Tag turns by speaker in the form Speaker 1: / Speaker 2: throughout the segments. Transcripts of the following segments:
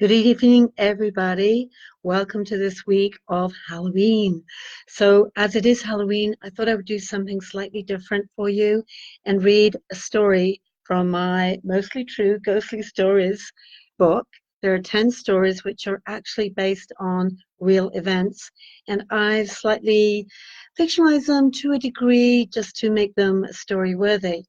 Speaker 1: Good evening, everybody. Welcome to this week of Halloween. So, as it is Halloween, I thought I would do something slightly different for you and read a story from my Mostly True Ghostly Stories book. There are 10 stories which are actually based on real events, and I've slightly fictionalized them to a degree just to make them story worthy.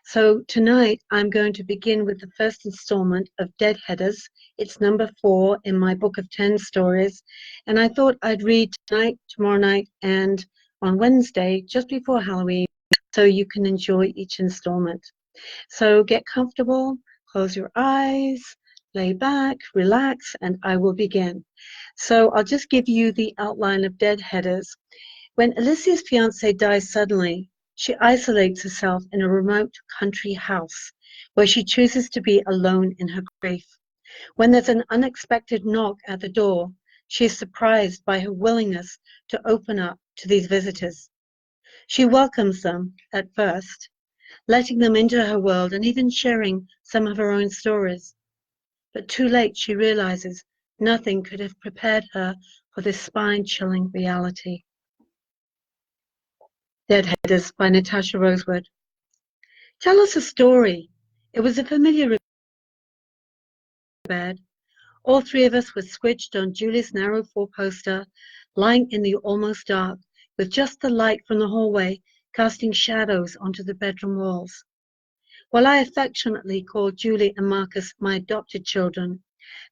Speaker 1: So tonight I'm going to begin with the first installment of Deadheaders. It's number 4 in my book of 10 stories. And I thought I'd read tonight, tomorrow night, and on Wednesday, just before Halloween, so you can enjoy each installment. So get comfortable, close your eyes, lay back, relax, and I will begin. So I'll just give you the outline of Deadheaders. When Alicia's fiance dies suddenly, she isolates herself in a remote country house where she chooses to be alone in her grief. When there's an unexpected knock at the door, she is surprised by her willingness to open up to these visitors. She welcomes them at first, letting them into her world and even sharing some of her own stories. But too late she realizes nothing could have prepared her for this spine-chilling reality. Deadheaders by Natasha Rosewood. Tell us a story. It was a familiar bed. All three of us were squidged on Julie's narrow four-poster, lying in the almost dark, with just the light from the hallway casting shadows onto the bedroom walls. While I affectionately called Julie and Marcus my adopted children,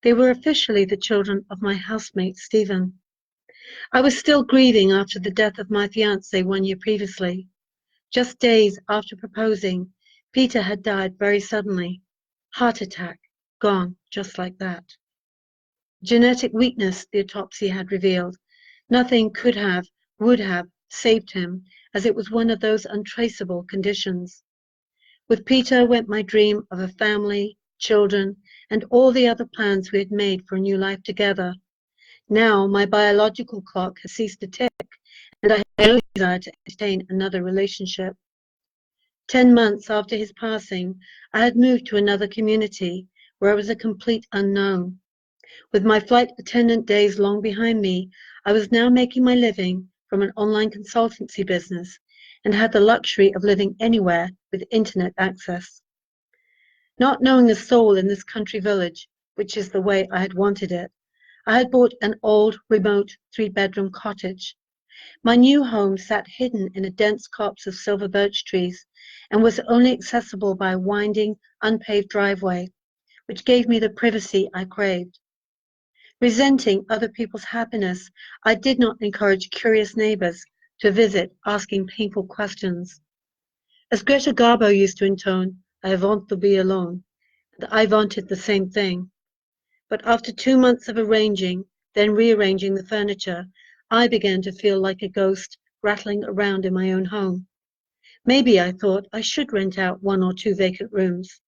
Speaker 1: they were officially the children of my housemate, Stephen. I was still grieving after the death of my fiancé 1 year previously. Just days after proposing, Peter had died very suddenly. Heart attack, gone just like that. Genetic weakness, the autopsy had revealed. Nothing could have, would have, saved him, as it was one of those untraceable conditions. With Peter went my dream of a family, children, and all the other plans we had made for a new life together. Now my biological clock has ceased to tick, and I had no desire to entertain another relationship. 10 months after his passing, I had moved to another community where I was a complete unknown. With my flight attendant days long behind me, I was now making my living from an online consultancy business and had the luxury of living anywhere with internet access. Not knowing a soul in this country village, which is the way I had wanted it, I had bought an old, remote, 3-bedroom cottage. My new home sat hidden in a dense copse of silver birch trees and was only accessible by a winding, unpaved driveway, which gave me the privacy I craved. Resenting other people's happiness, I did not encourage curious neighbors to visit asking painful questions. As Greta Garbo used to intone, I want to be alone, and I wanted the same thing. But after 2 months of arranging, then rearranging the furniture, I began to feel like a ghost rattling around in my own home. Maybe, I thought, I should rent out 1 or 2 vacant rooms.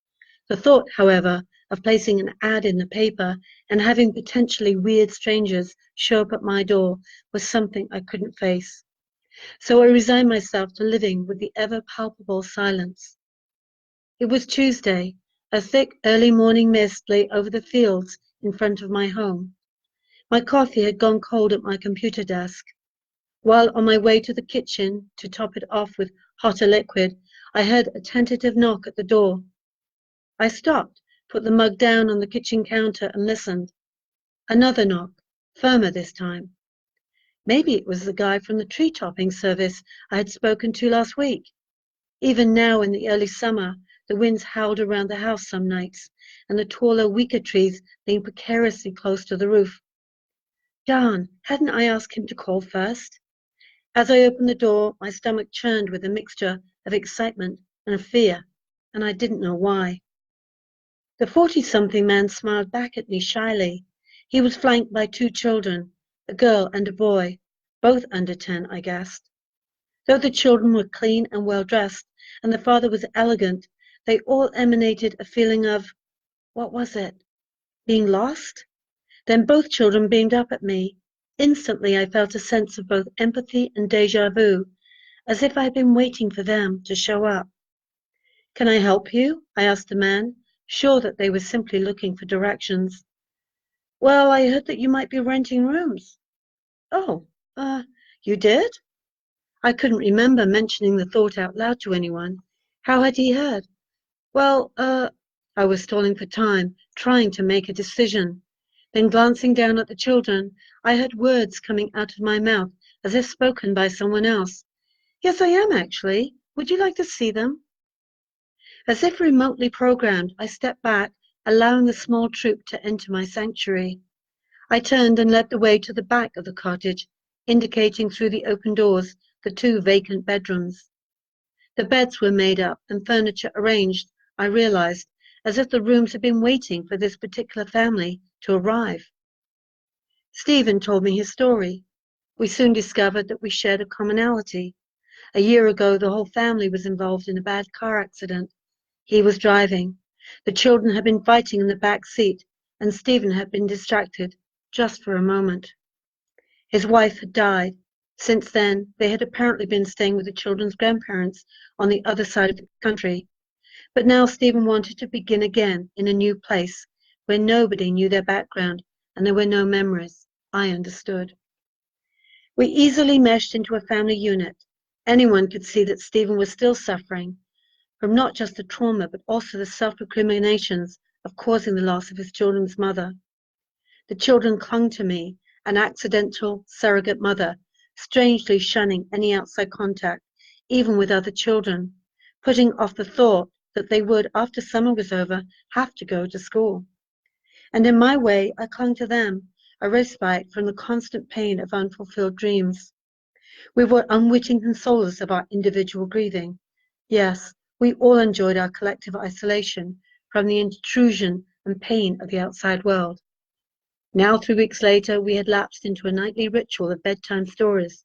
Speaker 1: The thought, however, of placing an ad in the paper and having potentially weird strangers show up at my door was something I couldn't face. So I resigned myself to living with the ever-palpable silence. It was Tuesday. A thick early morning mist lay over the fields in front of my home. My coffee had gone cold at my computer desk. While on my way to the kitchen to top it off with hotter liquid, I heard a tentative knock at the door. I stopped, put the mug down on the kitchen counter and listened. Another knock, firmer this time. Maybe it was the guy from the tree topping service I had spoken to last week. Even now in the early summer, the winds howled around the house some nights, and the taller, weaker trees leaned precariously close to the roof. Darn, hadn't I asked him to call first? As I opened the door, my stomach churned with a mixture of excitement and of fear, and I didn't know why. The 40-something man smiled back at me shyly. He was flanked by 2 children, a girl and a boy, both under 10, I guessed. Though the children were clean and well-dressed, and the father was elegant, they all emanated a feeling of, what was it? Being lost? Then both children beamed up at me. Instantly I felt a sense of both empathy and déjà vu, as if I had been waiting for them to show up. Can I help you? I asked the man, sure that they were simply looking for directions. Well, I heard that you might be renting rooms. Oh, you did? I couldn't remember mentioning the thought out loud to anyone. How had he heard? Well, I was stalling for time, trying to make a decision. Then glancing down at the children, I heard words coming out of my mouth as if spoken by someone else. Yes, I am actually. Would you like to see them? As if remotely programmed, I stepped back, allowing the small troop to enter my sanctuary. I turned and led the way to the back of the cottage, indicating through the open doors the two vacant bedrooms. The beds were made up and furniture arranged, I realized, as if the rooms had been waiting for this particular family to arrive. Stephen told me his story. We soon discovered that we shared a commonality. A year ago, the whole family was involved in a bad car accident. He was driving. The children had been fighting in the back seat, and Stephen had been distracted, just for a moment. His wife had died. Since then, they had apparently been staying with the children's grandparents on the other side of the country. But now Stephen wanted to begin again in a new place, where nobody knew their background and there were no memories. I understood. We easily meshed into a family unit. Anyone could see that Stephen was still suffering from not just the trauma, but also the self-recriminations of causing the loss of his children's mother. The children clung to me, an accidental surrogate mother, strangely shunning any outside contact, even with other children, putting off the thought that they would, after summer was over, have to go to school. And in my way, I clung to them, a respite from the constant pain of unfulfilled dreams. We were unwitting consolers of our individual grieving. Yes, we all enjoyed our collective isolation from the intrusion and pain of the outside world. Now, 3 weeks later, we had lapsed into a nightly ritual of bedtime stories.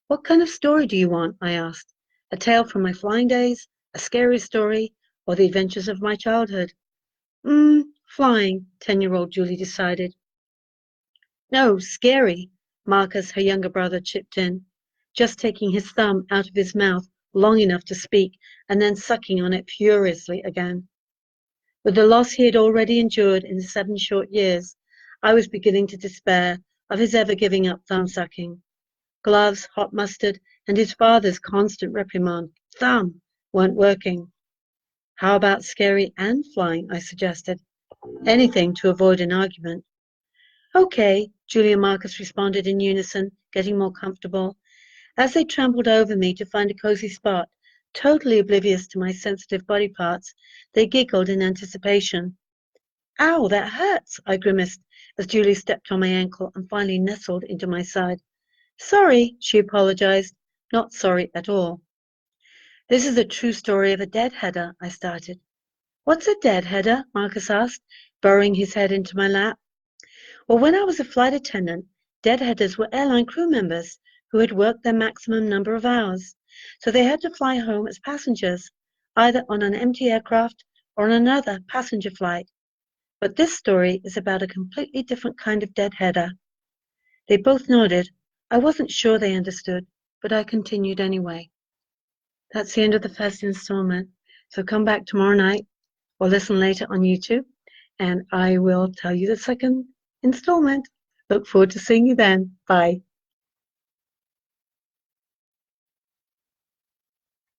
Speaker 1: What kind of story do you want? I asked. A tale from my flying days, a scary story, or the adventures of my childhood? Flying, 10-year-old Julie decided. No, scary, Marcus, her younger brother, chipped in, just taking his thumb out of his mouth long enough to speak and then sucking on it furiously again. With the loss he had already endured in 7 short years, I was beginning to despair of his ever giving up thumb-sucking. Gloves, hot mustard, and his father's constant reprimand, thumb, weren't working. How about scary and flying, I suggested. Anything to avoid an argument. Okay, Julie and Marcus responded in unison, getting more comfortable. As they trampled over me to find a cozy spot, totally oblivious to my sensitive body parts, they giggled in anticipation. Ow, that hurts, I grimaced as Julie stepped on my ankle and finally nestled into my side. Sorry, she apologized. Not sorry at all. This is a true story of a deadheader, I started. What's a deadheader? Marcus asked, burrowing his head into my lap. Well, when I was a flight attendant, deadheaders were airline crew members who had worked their maximum number of hours, so they had to fly home as passengers, either on an empty aircraft or on another passenger flight. But this story is about a completely different kind of deadheader. They both nodded. I wasn't sure they understood, but I continued anyway. That's the end of the first installment. So come back tomorrow night or listen later on YouTube, and I will tell you the second installment. Look forward to seeing you then. Bye.